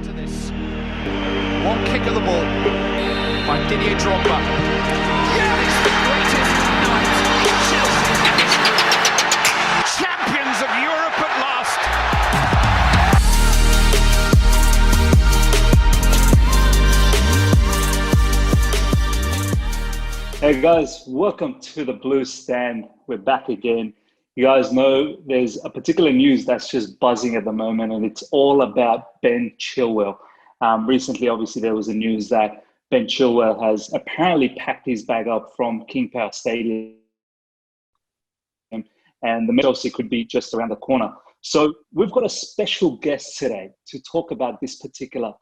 To this one kick of the ball by Didier Drogba. Yeah, it's the greatest night in Chelsea history. Champions of Europe at last. Hey guys, welcome to the Blue Stand. We're back again. You guys know there's a particular news that's just buzzing at the moment, and it's all about Ben Chilwell. Recently, obviously, there was a news that Ben Chilwell has apparently packed his bag up from King Power Stadium, and the Chelsea could be just around the corner. So we've got a special guest today to talk about this particular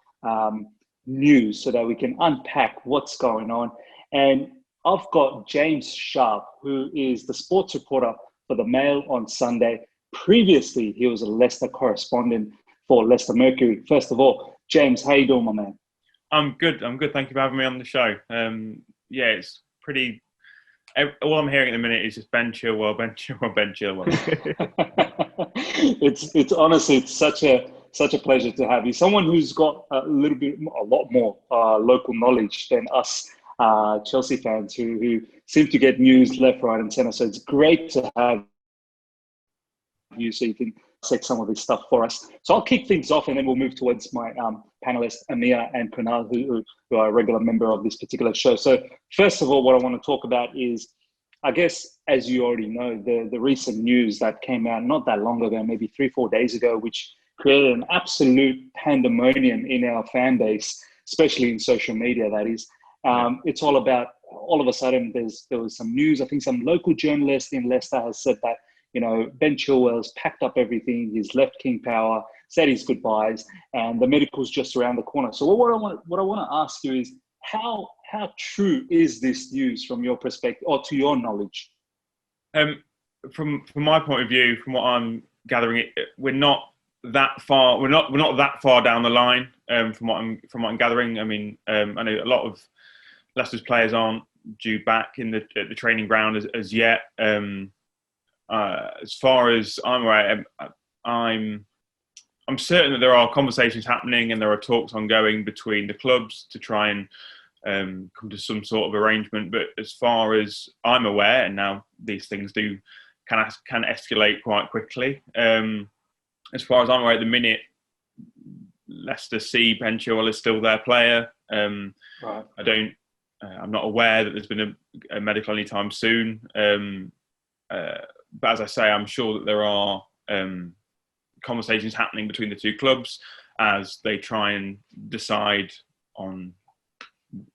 news so that we can unpack what's going on. And I've got James Sharpe, who is the sports reporter for the Mail on Sunday. Previously, he was a Leicester correspondent for Leicester Mercury. First of all, James, how you doing, my man? I'm good. Thank you for having me on the show. Yeah, it's pretty. All I'm hearing at the minute is just Ben Chilwell, Ben Chilwell, Ben Chilwell. It's honestly, it's such a pleasure to have you. Someone who's got a lot more local knowledge than us Chelsea fans who seem to get news left, right, and centre. So it's great to have you so you can set some of this stuff for us. So I'll kick things off and then we'll move towards my panelists, Amir and Kunal, who are a regular member of this particular show. So first of all, what I want to talk about is, I guess, as you already know, the recent news that came out not that long ago, maybe 3-4 days ago, which created an absolute pandemonium in our fan base, especially in social media, that is. It's all about, all of a sudden, there was some news. I think some local journalist in Leicester has said that, Ben Chilwell's packed up everything. He's left King Power, said his goodbyes, and the medical's just around the corner. So what I want to ask you is, how true is this news from your perspective, or to your knowledge? From my point of view, from what I'm gathering, we're not that far. We're not that far down the line. From what I'm gathering, I mean, I know a lot of Leicester's players aren't due back in the training ground as yet. As far as I'm aware, I'm certain that there are conversations happening and there are talks ongoing between the clubs to try and come to some sort of arrangement. But as far as I'm aware, and now these things can escalate quite quickly. As far as I'm aware, at the minute, Leicester see Ben Chilwell is still their player. Right. I'm not aware that there's been a medical anytime soon. But as I say, I'm sure that there are conversations happening between the two clubs as they try and decide on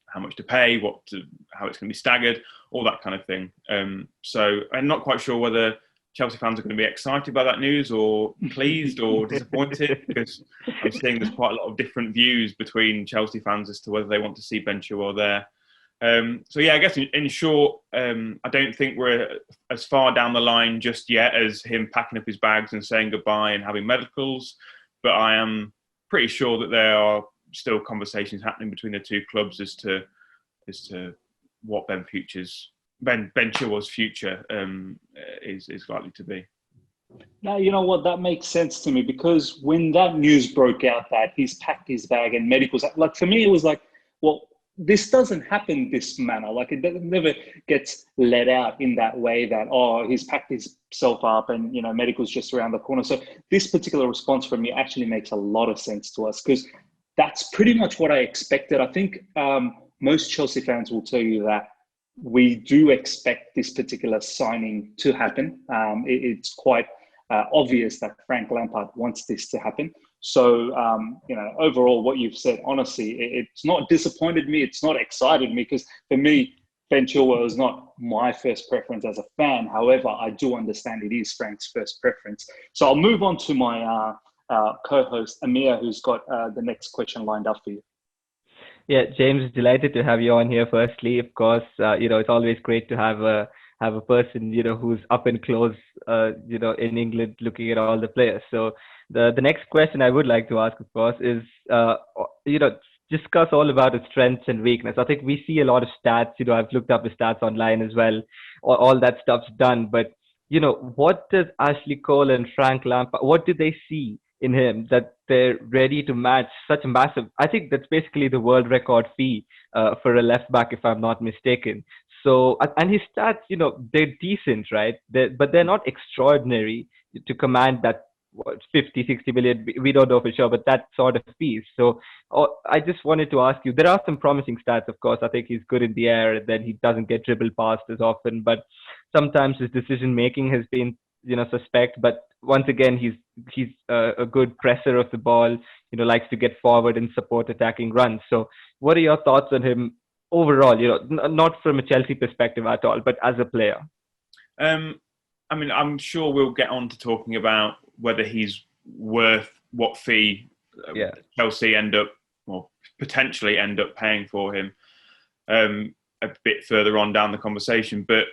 how much to pay, how it's going to be staggered, all that kind of thing. So I'm not quite sure whether Chelsea fans are going to be excited by that news or pleased or disappointed, because I'm seeing there's quite a lot of different views between Chelsea fans as to whether they want to see Ben Chilwell there. So yeah, I guess in short, I don't think we're as far down the line just yet as him packing up his bags and saying goodbye and having medicals, but I am pretty sure that there are still conversations happening between the two clubs as to what Ben Chilwell's future is likely to be. Now, you know what, that makes sense to me, because when that news broke out that he's packed his bag and medicals, like for me, it was like, well, this doesn't happen this manner. Like it never gets let out in that way that, oh, he's packed himself up and, medical's just around the corner. So this particular response from you actually makes a lot of sense to us, because that's pretty much what I expected. I think most Chelsea fans will tell you that we do expect this particular signing to happen. It's quite obvious that Frank Lampard wants this to happen. So, overall, what you've said, honestly, it's not disappointed me. It's not excited me, because for me, Ben Chilwell is not my first preference as a fan. However, I do understand it is Frank's first preference. So I'll move on to my co-host, Amir, who's got the next question lined up for you. Yeah, James, delighted to have you on here. Firstly, of course, it's always great to have a person, who's up and close, in England looking at all the players. So the next question I would like to ask, of course, is, discuss all about his strengths and weakness. I think we see a lot of stats, I've looked up the stats online as well, all that stuff's done. But, what does Ashley Cole and Frank Lampard, what do they see in him that they're ready to match such a massive. I think that's basically the world record fee for a left back, if I'm not mistaken. So, and his stats, they're decent, right? But they're not extraordinary to command that 50, 60 million. We don't know for sure, but that sort of piece. So I just wanted to ask you, there are some promising stats, of course. I think he's good in the air, and then he doesn't get dribbled past as often, but sometimes his decision making has been, suspect. But once again, he's a good presser of the ball, likes to get forward and support attacking runs. So what are your thoughts on him overall, not from a Chelsea perspective at all, but as a player? I mean, I'm sure we'll get on to talking about whether he's worth what fee Chelsea potentially end up paying for him a bit further on down the conversation. But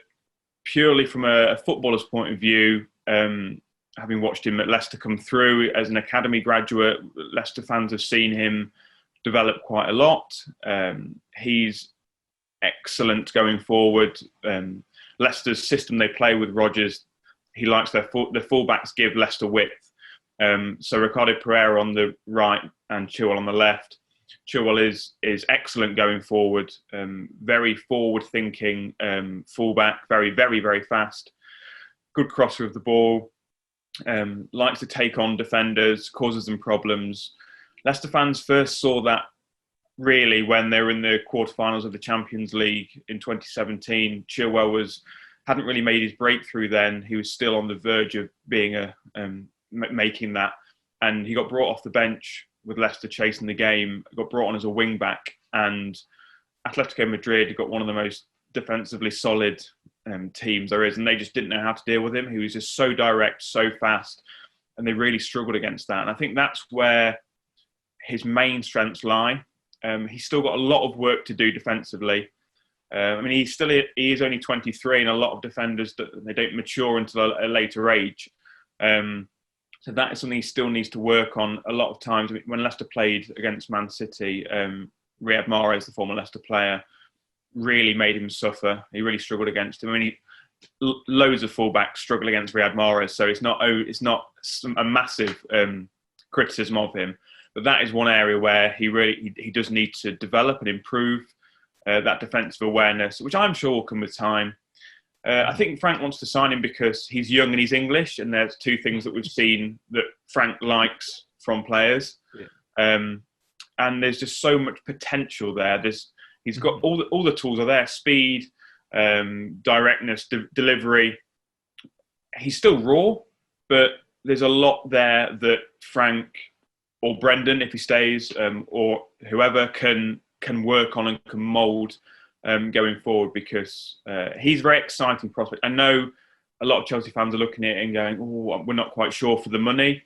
purely from a footballer's point of view, having watched him at Leicester come through as an academy graduate, Leicester fans have seen him develop quite a lot. He's excellent going forward. Leicester's system they play with Rodgers, he likes their fullbacks give Leicester width. So Ricardo Pereira on the right and Chilwell on the left. Chilwell is excellent going forward, very forward-thinking fullback, very, very, very fast, good crosser of the ball, likes to take on defenders, causes them problems. Leicester fans first saw that really when they were in the quarterfinals of the Champions League in 2017. Chilwell hadn't really made his breakthrough then. He was still on the verge of being making that, and he got brought off the bench with Leicester chasing the game. Got brought on as a wing back, and Atletico Madrid got one of the most defensively solid teams there is, and they just didn't know how to deal with him. He was just so direct, so fast, and they really struggled against that. And I think that's where his main strengths lie. He's still got a lot of work to do defensively. I mean, he is only 23, and a lot of defenders they don't mature until a later age. So that is something he still needs to work on. A lot of times when Leicester played against Man City, Riyad Mahrez, the former Leicester player, really made him suffer. He really struggled against him. I mean, loads of fullbacks struggle against Riyad Mahrez, so it's not a massive criticism of him. But that is one area where he does need to develop and improve that defensive awareness, which I'm sure will come with time. I think Frank wants to sign him because he's young and he's English, and there's two things that we've seen that Frank likes from players. Yeah. And there's just so much potential there. He's got all the tools are there: speed, directness, delivery. He's still raw, but there's a lot there that Frank or Brendan, if he stays, or whoever can work on and can mould going forward, because he's a very exciting prospect. I know a lot of Chelsea fans are looking at it and going, "Oh, we're not quite sure for the money,"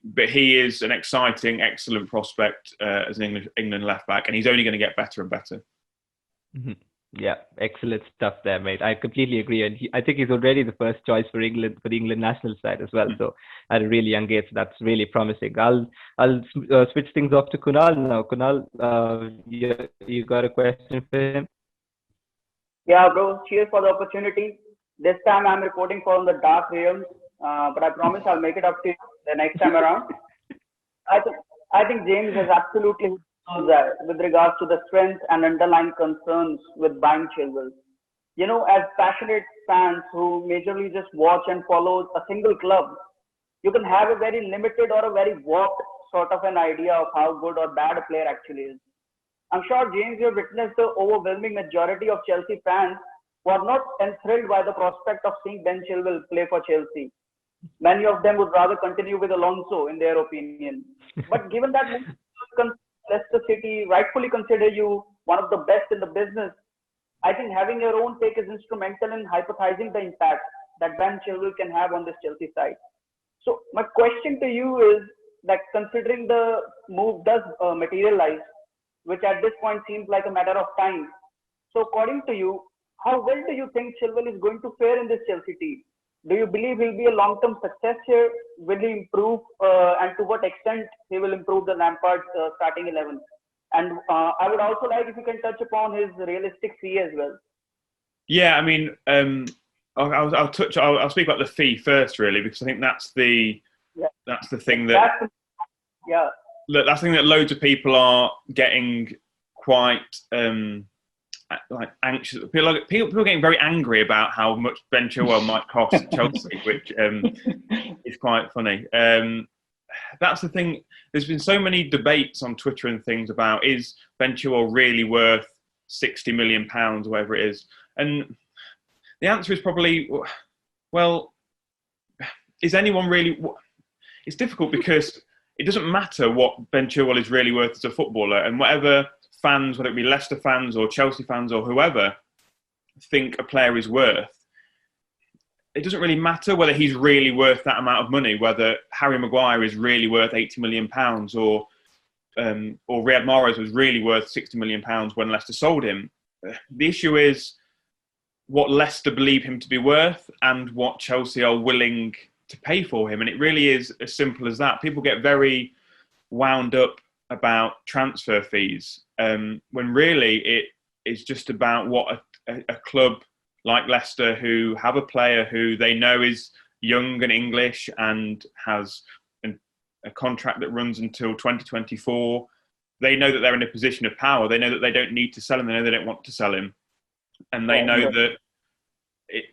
but he is an exciting, excellent prospect as an England left back, and he's only going to get better and better. Mm-hmm. Yeah, excellent stuff there, mate. I completely agree, and I think he's already the first choice for England national side as well. So at a really young age, that's really promising. I'll switch things off to Kunal now. Kunal, you got a question for him? Yeah, bro. Cheers for the opportunity. This time I'm reporting from the dark realms, but I promise I'll make it up to you the next time around. I think James has absolutely with regards to the strength and underlying concerns with Ben Chilwell. As passionate fans who majorly just watch and follow a single club, you can have a very limited or a very warped sort of an idea of how good or bad a player actually is. I'm sure, James, you have witnessed the overwhelming majority of Chelsea fans who are not enthralled by the prospect of seeing Ben Chilwell play for Chelsea. Many of them would rather continue with Alonso, in their opinion. But given that Leicester City rightfully consider you one of the best in the business, I think having your own take is instrumental in hypothesizing the impact that Ben Chilwell can have on this Chelsea side. So my question to you is that, considering the move does materialize, which at this point seems like a matter of time, so according to you, how well do you think Chilwell is going to fare in this Chelsea team? Do you believe he'll be a long-term success here? Will he improve, and to what extent he will improve the Lampard's starting 11? And I would also like if you can touch upon his realistic fee as well. Yeah, I mean, I'll speak about the fee first, really, because I think that's the Yeah. That's the thing that Yeah. Look, that's the thing that loads of people are getting quite like anxious. People are getting very angry about how much Ben Chilwell might cost Chelsea, which is quite funny. That's the thing. There's been so many debates on Twitter and things about, is Ben Chilwell really worth £60 million, whatever it is? And the answer is probably, well, is anyone really? It's difficult because it doesn't matter what Ben Chilwell is really worth as a footballer, and whatever fans, whether it be Leicester fans or Chelsea fans or whoever, think a player is worth, it doesn't really matter whether he's really worth that amount of money, whether Harry Maguire is really worth £80 million or Riyad Mahrez was really worth £60 million when Leicester sold him. The issue is what Leicester believe him to be worth and what Chelsea are willing to pay for him. And it really is as simple as that. People get very wound up about transfer fees when really it is just about what a club like Leicester, who have a player who they know is young and English and has a contract that runs until 2024. They know that they're in a position of power. They know that they don't need to sell him. They know they don't want to sell him. And they know that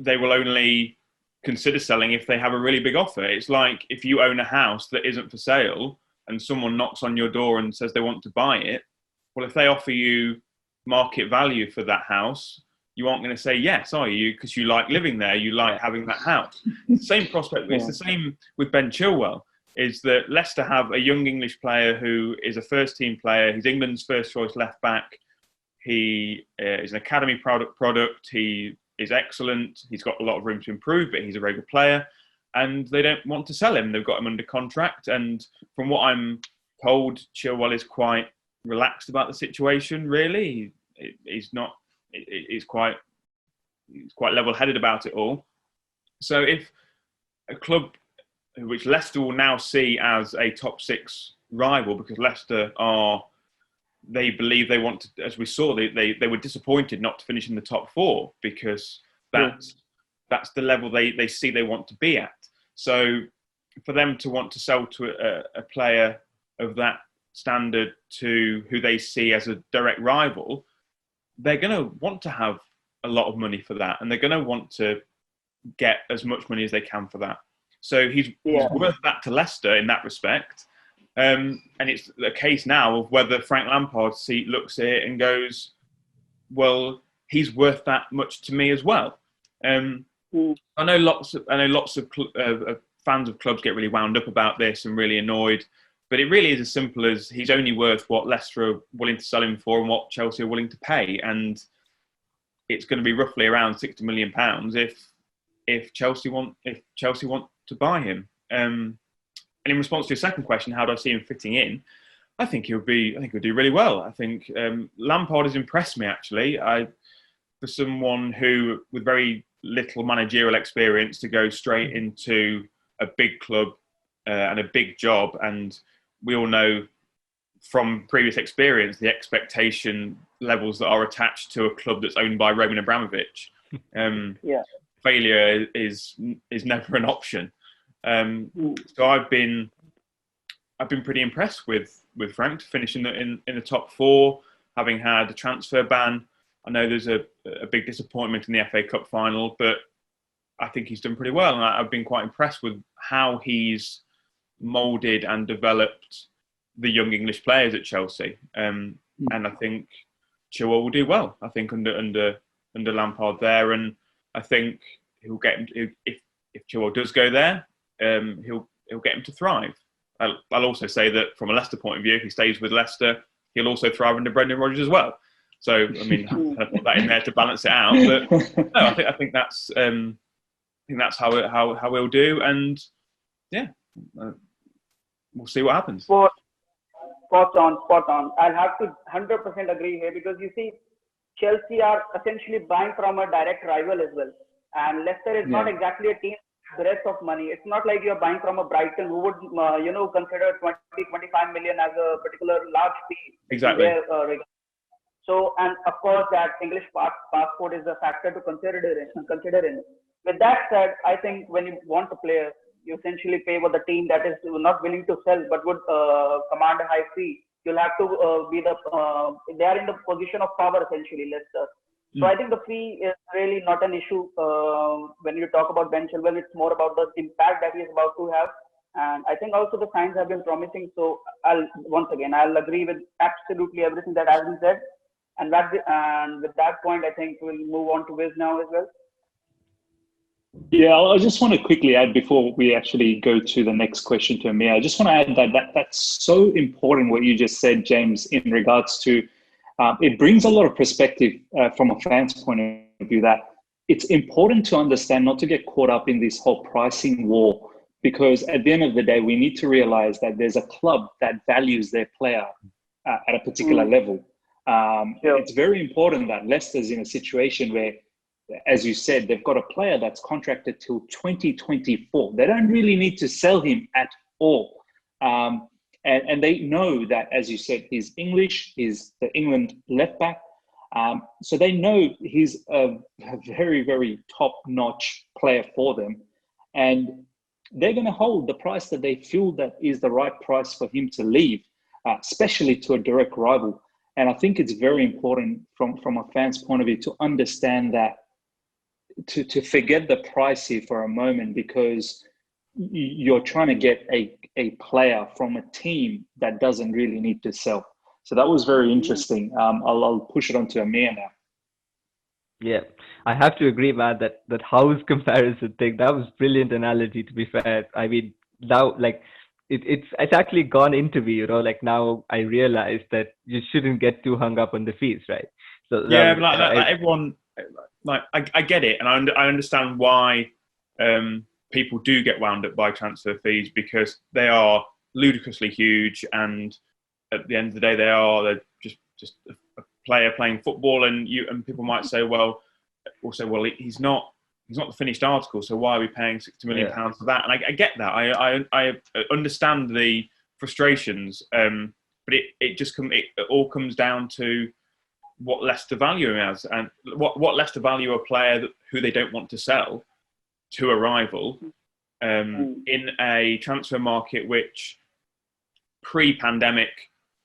they will only consider selling if they have a really big offer. It's like if you own a house that isn't for sale and someone knocks on your door and says they want to buy it, well, if they offer you market value for that house, you aren't going to say yes, are you? Because you like living there, you like having that house. It's the same prospect. It's the same with Ben Chilwell, is that Leicester have a young English player who is a first-team player. He's England's first-choice left-back. He is an academy product. He is excellent. He's got a lot of room to improve, but he's a very good player. And they don't want to sell him. They've got him under contract. And from what I'm told, Chilwell is quite relaxed about the situation, really. He's not... He's quite level-headed about it all. So if a club which Leicester will now see as a top six rival, because Leicester they believe they want to, as we saw, they were disappointed not to finish in the top four, because that's the level they see they want to be at. So for them to want to sell to a player of that standard to who they see as a direct rival, they're going to want to have a lot of money for that, and they're going to want to get as much money as they can for that. So he's worth that to Leicester in that respect. And it's a case now of whether Frank Lampard looks at it and goes, well, he's worth that much to me as well. I know lots of fans of clubs get really wound up about this and really annoyed. But it really is as simple as he's only worth what Leicester are willing to sell him for and what Chelsea are willing to pay. And it's going to be roughly around £60 million if Chelsea want to buy him. And in response to your second question, how do I see him fitting in? I think he'll do really well. I think Lampard has impressed me, actually. For someone who, with very little managerial experience, to go straight into a big club and a big job, and we all know from previous experience the expectation levels that are attached to a club that's owned by Roman Abramovich. Failure is never an option. So I've been pretty impressed with Frank to finish in the top four, having had a transfer ban. I know there's a big disappointment in the FA Cup final, but I think he's done pretty well, and I've been quite impressed with how he's moulded and developed the young English players at Chelsea. And I think Chilwell will do well. I think under Lampard there, and I think he'll get him, if Chilwell does go there, he'll get him to thrive. I'll also say that from a Leicester point of view, if he stays with Leicester, he'll also thrive under Brendan Rodgers as well. So I mean, I put that in there to balance it out. But no, I think that's how he'll do, and we'll see what happens. Spot on. I'll have to 100% agree here, because you see, Chelsea are essentially buying from a direct rival as well. And Leicester is not exactly a team with the rest of money. It's not like you're buying from a Brighton who would, consider 20-25 million as a particular large fee. Exactly. So, and of course, that English passport is a factor to consider in. With that said, I think when you want a player, you essentially pay for the team that is not willing to sell but would command a high fee. You'll have to be they are in the position of power essentially, Leicester. So I think the fee is really not an issue. When you talk about Ben Chilwell, it's more about the impact that he is about to have. And I think also the signs have been promising. So I'll agree with absolutely everything that has been said. And with that point, I think we'll move on to Wiz now as well. Yeah, I just want to quickly add before we actually go to the next question to Amir. I just want to add that's so important what you just said, James, in regards to it brings a lot of perspective from a fan's point of view that it's important to understand not to get caught up in this whole pricing war, because at the end of the day, we need to realize that there's a club that values their player at a particular level. It's very important that Leicester's in a situation where, as you said, they've got a player that's contracted till 2024. They don't really need to sell him at all. And they know that, as you said, he's English, he's the England left back. So they know he's a very, very top-notch player for them. And they're going to hold the price that they feel that is the right price for him to leave, especially to a direct rival. And I think it's very important from a fan's point of view to understand that, to forget the price here for a moment, because you're trying to get a player from a team that doesn't really need to sell. So that was very interesting. I'll push it on to Amir now. Yeah, I have to agree, man, that house comparison thing, that was brilliant analogy, to be fair. I mean, now, like, it's actually gone into me, like now I realize that you shouldn't get too hung up on the fees, right? So yeah, but everyone, I get it, and I understand why people do get wound up by transfer fees, because they are ludicrously huge, and at the end of the day, they're just a player playing football, and people might say, well, he's not the finished article, so why are we paying £60 million for that? And I get that. I understand the frustrations, but it all comes down to what Leicester value him as, and what Leicester value a player who they don't want to sell to a rival in a transfer market which pre-pandemic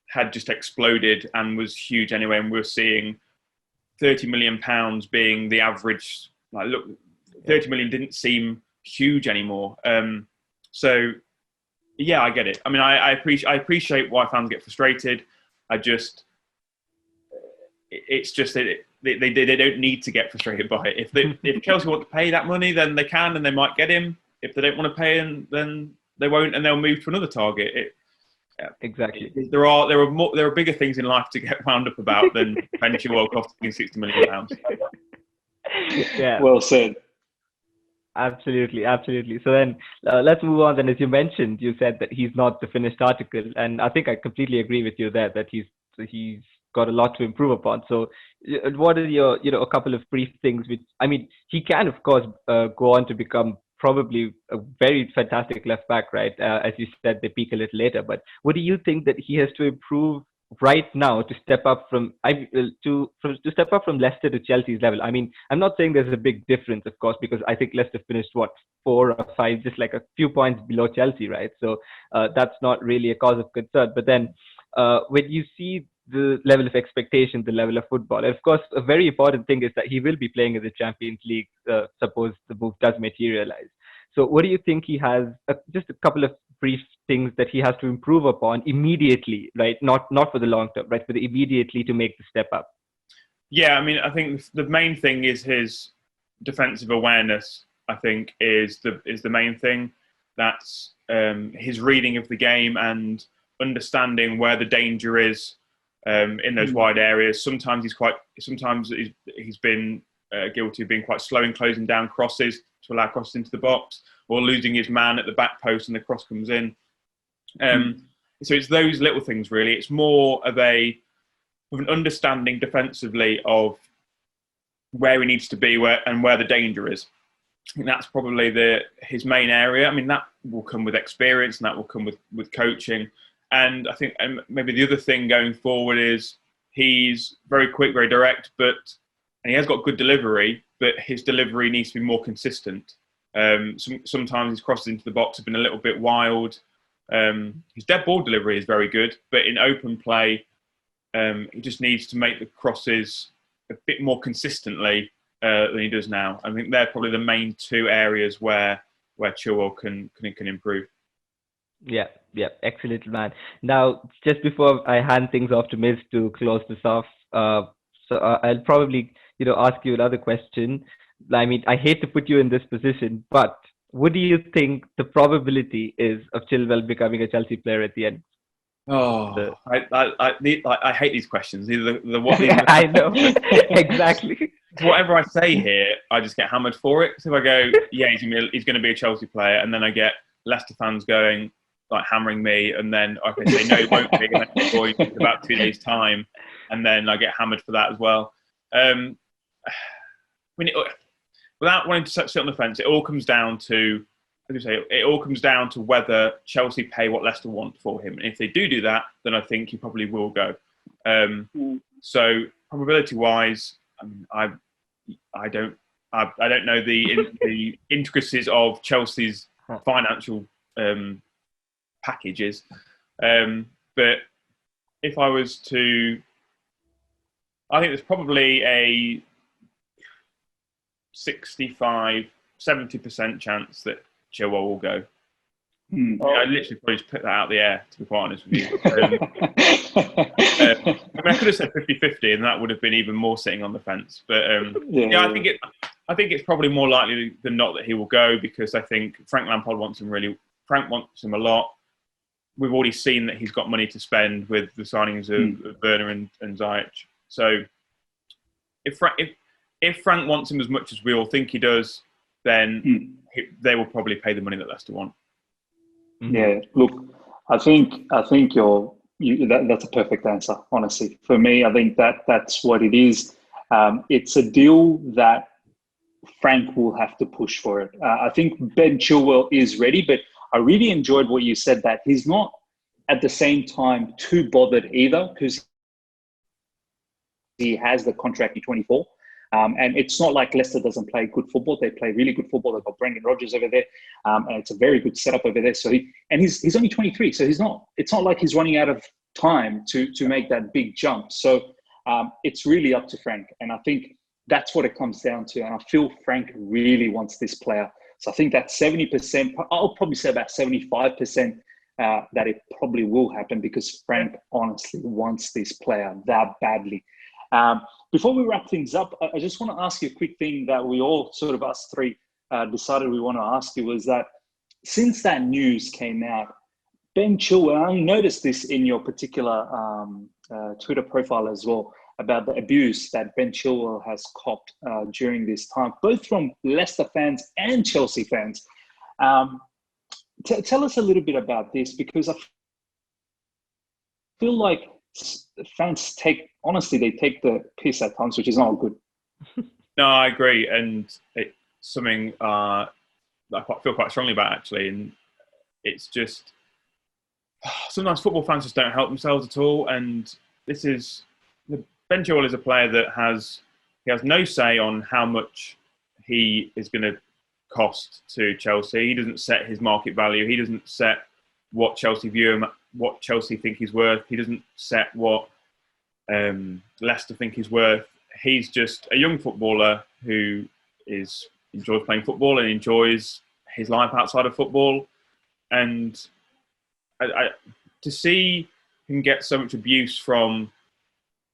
had just exploded and was huge anyway, and we're seeing £30 million being the average. Like, look, 30 million didn't seem huge anymore. So yeah, I get it. I mean, I appreciate why fans get frustrated. It's just that they don't need to get frustrated by it. If Chelsea want to pay that money, then they can, and they might get him. If they don't want to pay him, then they won't, and they'll move to another target. Exactly. There are bigger things in life to get wound up about than Ben Chilwell costing £60 million. Yeah. Well said. Absolutely. So then let's move on. Then, as you mentioned, you said that he's not the finished article, and I think I completely agree with you there that he's got a lot to improve upon. So, what are your a couple of brief things? Which, I mean, he can of course go on to become probably a very fantastic left back, right? As you said, they peak a little later. But what do you think that he has to improve right now to step up from Leicester to Chelsea's level? I mean, I'm not saying there's a big difference, of course, because I think Leicester finished 4 or 5, just like a few points below Chelsea, right? So that's not really a cause of concern. But then when you see the level of expectation, the level of football, and of course, a very important thing is that he will be playing in the Champions League, suppose the move does materialize. So what do you think he has, just a couple of brief things that he has to improve upon immediately, right? Not for the long term, right? But immediately to make the step up. Yeah, I mean, I think the main thing is his defensive awareness. I think is the main thing. That's his reading of the game and understanding where the danger is in those wide areas. Sometimes he's been guilty of being quite slow in closing down crosses to allow crosses into the box, or losing his man at the back post and the cross comes in. So it's those little things, really. It's more of an understanding defensively of where he needs to be and where the danger is. I think that's probably his main area. I mean, that will come with experience and that will come with coaching. And I think maybe the other thing going forward is he's very quick, very direct, and he has got good delivery, but his delivery needs to be more consistent. Sometimes his crosses into the box have been a little bit wild. His dead ball delivery is very good, but in open play, he just needs to make the crosses a bit more consistently than he does now. I think they're probably the main two areas where Chilwell can improve. Yeah, excellent, man. Now, just before I hand things off to Miz to close this off, I'll probably, ask you another question. I mean, I hate to put you in this position, but what do you think the probability is of Chilwell becoming a Chelsea player at the end? Oh, I hate these questions. I know, exactly. Whatever I say here, I just get hammered for it. So if I go, yeah, he's going to be a Chelsea player, and then I get Leicester fans going, like hammering me, and then I can say no, he won't be in about 2 days' time, and then I get hammered for that as well. Without wanting to sit on the fence, it all comes down to, whether Chelsea pay what Leicester want for him. And if they do that, then I think he probably will go. So probability-wise, I don't know the intricacies of Chelsea's financial packages, but if I was to, I think there's probably a 65-70% chance that Chilwell will go. I literally probably just put that out the air, to be quite honest with you. I could have said 50-50, and that would have been even more sitting on the fence. But I think it's probably more likely than not that he will go, because I think Frank Lampard wants him a lot. We've already seen that he's got money to spend with the signings of Werner and Ziyech. So if Frank wants him as much as we all think he does, then they will probably pay the money that Leicester want. Yeah, look, I think that's a perfect answer. Honestly, for me, I think that's what it is. It's a deal that Frank will have to push for it. I think Ben Chilwell is ready, but I really enjoyed what you said, that he's not at the same time too bothered either, because he has the contract in 24. And it's not like Leicester doesn't play good football. They play really good football. They've got Brendan Rodgers over there. And it's a very good setup over there. So he's only 23. So it's not like he's running out of time to make that big jump. So it's really up to Frank. And I think that's what it comes down to. And I feel Frank really wants this player. So I think that 70%, I'll probably say about 75% that it probably will happen, because Frank honestly wants this player that badly. Before we wrap things up, I just want to ask you a quick thing that we all sort of, us three, decided we want to ask you, was that since that news came out, Ben Chilwell, I noticed this in your particular Twitter profile as well, about the abuse that Ben Chilwell has copped during this time, both from Leicester fans and Chelsea fans. Tell us a little bit about this, because I feel like fans take the piss at times, which is not good. No, I agree, and it's something that I feel quite strongly about, actually. And it's just sometimes football fans just don't help themselves at all. And Ben Chilwell is a player that has no say on how much he is going to cost to Chelsea. He doesn't set his market value. He doesn't set what Chelsea view him, what Chelsea think he's worth. He doesn't set what Leicester think he's worth. He's just a young footballer who enjoys playing football and enjoys his life outside of football. And to see him get so much abuse from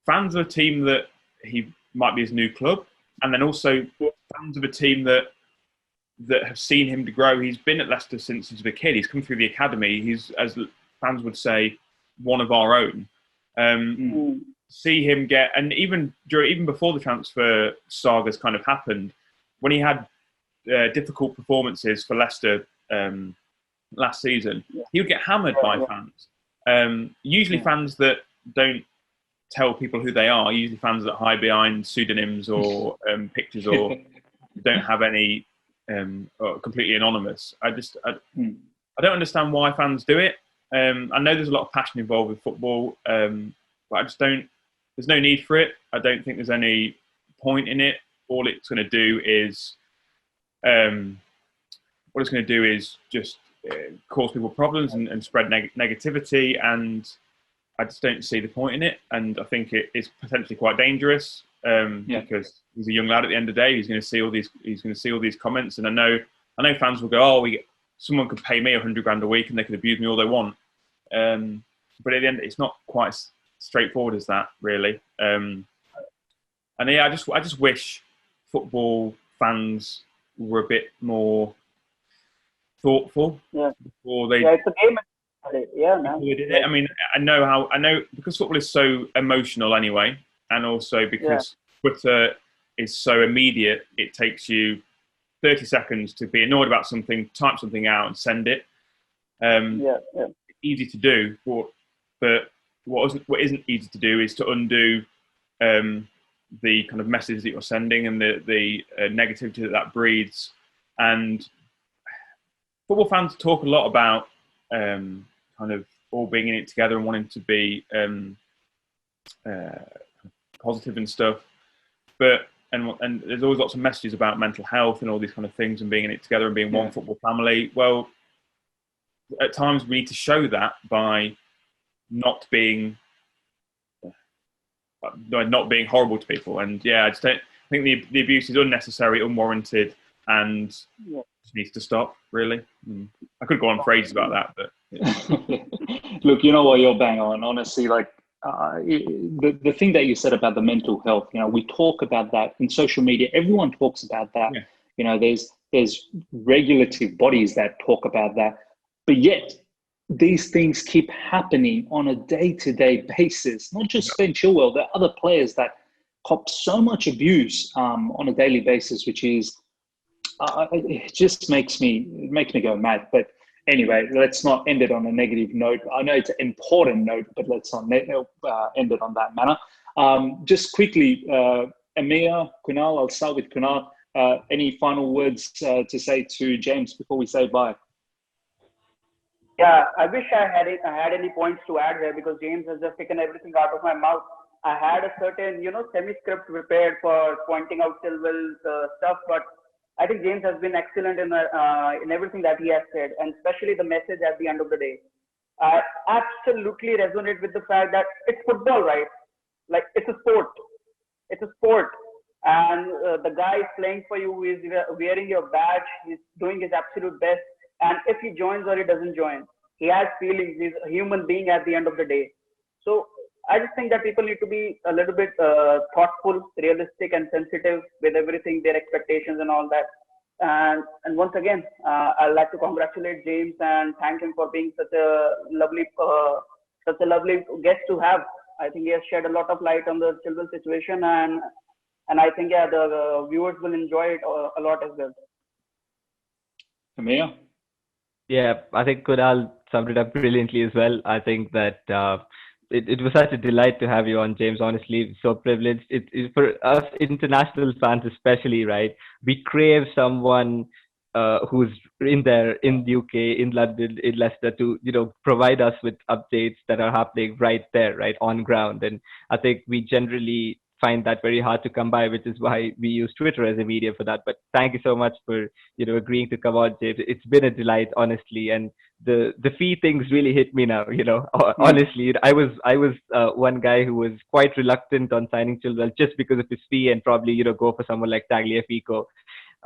fans of a team that he might be his new club, and then also fans of a team that have seen him to grow. He's been at Leicester since he was a kid. He's come through the academy. He's, as fans would say, one of our own. See him get, and even before the transfer sagas kind of happened, when he had difficult performances for Leicester last season, he would get hammered by fans. Usually fans that don't tell people who they are, usually fans that hide behind pseudonyms or pictures, or don't have any, or completely anonymous. I don't understand why fans do it. I know there's a lot of passion involved with football, but I just don't. There's no need for it. I don't think there's any point in it. All it's going to do is what it's going to do is just cause people problems and spread negativity, and I just don't see the point in it. And I think it is potentially quite dangerous because he's a young lad. At the end of the day, he's going to see all these comments, and I know fans will go, "Oh, someone could pay me $100,000 a week and they could abuse me all they want." But at the end, it's not quite as straightforward as that, really. And yeah, I just wish football fans were a bit more thoughtful before they. Yeah, it's a game. Yeah, man. I mean, I know because football is so emotional anyway, and also because Twitter is so immediate, it takes you 30 seconds to be annoyed about something, type something out, and send it. Easy to do, but what isn't easy to do is to undo the kind of message that you're sending and the negativity that breeds. And football fans talk a lot about kind of all being in it together and wanting to be positive and stuff, but and there's always lots of messages about mental health and all these kind of things and being in it together and being one football family. Well, at times we need to show that by not being horrible to people. And I think the abuse is unnecessary, unwarranted, and just needs to stop, really. I could go on for ages about that, but look, you know what, you're bang on. Honestly, like the thing that you said about the mental health, we talk about that in social media. Everyone talks about that. There's regulative bodies that talk about that, but yet these things keep happening on a day-to-day basis. Not just Ben Chilwell, there are other players that cop so much abuse on a daily basis, which is it just makes me go mad. But anyway, let's not end it on a negative note. I know it's an important note, but let's not end it on that manner. Just quickly, Amir, Kunal, I'll start with Kunal. Any final words to say to James before we say bye? Yeah, I wish I had any points to add there, because James has just taken everything out of my mouth. I had a certain, semi-script prepared for pointing out Chilwell's stuff, but I think James has been excellent in everything that he has said, and especially the message at the end of the day. I absolutely resonate with the fact that it's football, right? Like, it's a sport. It's a sport. And the guy is playing for you, is wearing your badge, he's doing his absolute best. And if he joins or he doesn't join, he has feelings. He's a human being at the end of the day. So I just think that people need to be a little bit thoughtful, realistic, and sensitive with everything, their expectations and all that. And once again, I'd like to congratulate James and thank him for being such a lovely guest to have. I think he has shed a lot of light on the Chilwell situation, and I think the viewers will enjoy it a lot as well. Amir? Yeah, I think Kunal summed it up brilliantly as well. I think that it was such a delight to have you on, James. Honestly, so privileged. It for us international fans especially, right? We crave someone who's in there, in the UK, in London, in Leicester, to provide us with updates that are happening right there, right on ground. And I think we generally find that very hard to come by, which is why we use Twitter as a medium for that. But thank you so much for agreeing to come on, James. It's been a delight, honestly. And the fee things really hit me now. Honestly, I was one guy who was quite reluctant on signing Chilwell just because of his fee, and probably go for someone like Tagliafico.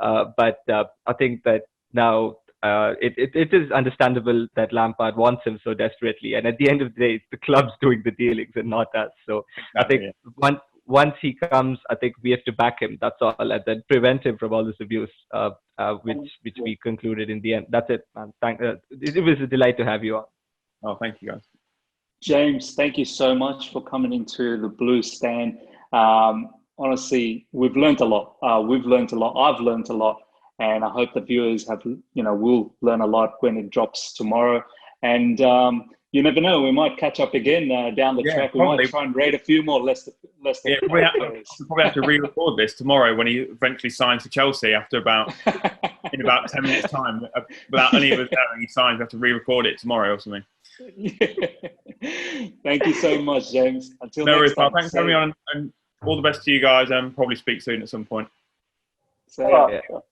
But I think that now it is understandable that Lampard wants him so desperately. And at the end of the day, it's the club's doing the dealings and not us. So exactly, I think once he comes, I think we have to back him. That's all, and then prevent him from all this abuse, which we concluded in the end. That's it, man. It was a delight to have you on. Oh, thank you, guys. James, thank you so much for coming into the Blue Stand. Honestly, we've learned a lot. I've learned a lot, and I hope the viewers will learn a lot when it drops tomorrow. And you never know, we might catch up again down the track. We might try and rate a few more Leicester players. We'll probably have to re-record this tomorrow when he eventually signs to Chelsea in about 10 minutes' time. Without any of us knowing he signs, we have to re-record it tomorrow or something. Thank you so much, James. Until no next worries, time. Thanks for having me on, and all the best to you guys, and probably speak soon at some point. So, Sure.